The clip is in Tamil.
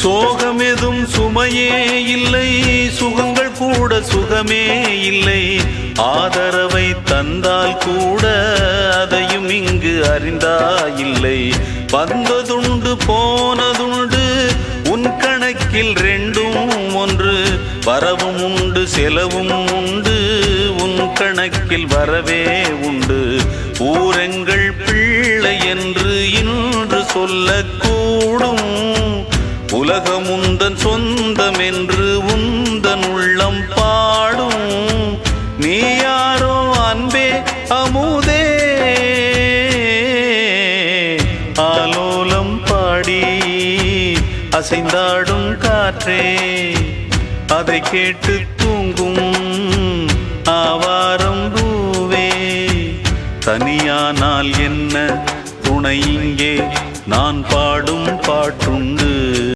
சோகமெதும் சுமையே இல்லை, சுகங்கள் கூட சுகமே இல்லை. ஆதரவை தந்தால் கூட அதையும் இங்கு அறிந்தாயில்லை. வந்ததுண்டு போனதுண்டு உன் கணக்கில் ரெண்டும் ஒன்று. வரவும் உண்டு செலவும் உண்டு, உன் கணக்கில் வரவே உண்டு. ஊரெங்கள் பிள்ளை என்று இன்று சொல்லக்கூடும். உலகம் உந்தன் சொந்தம் என்று உந்தன் உள்ளம் பாடும். நீ யாரோ அன்பே அமுதே, ஆலோலம் பாடி அசைந்தாடும் காற்றே. அதை கேட்டு தூங்கும் ஆவாரம் பூவே. தனியானால் என்ன துணை இங்கே, நான் பாடும் பாட்டுண்டு.